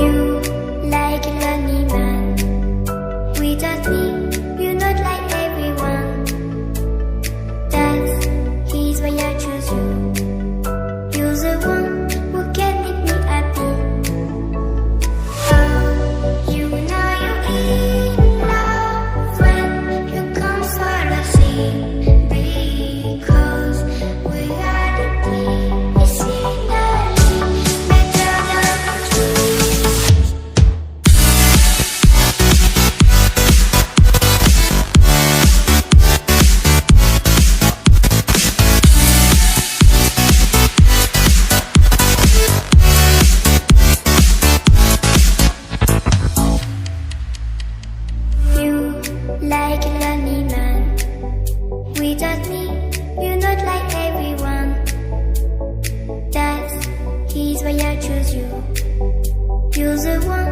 You like a lonely man. Without me, you're not like everyone. That's he's why I choose you. You're the one who can make me happy. Oh, you know you're in love when you come for a scene. Because we are the scenery, better than trees. You like a lonely man. Without me, you're not like everyone. That's he's why I choose you. You're the one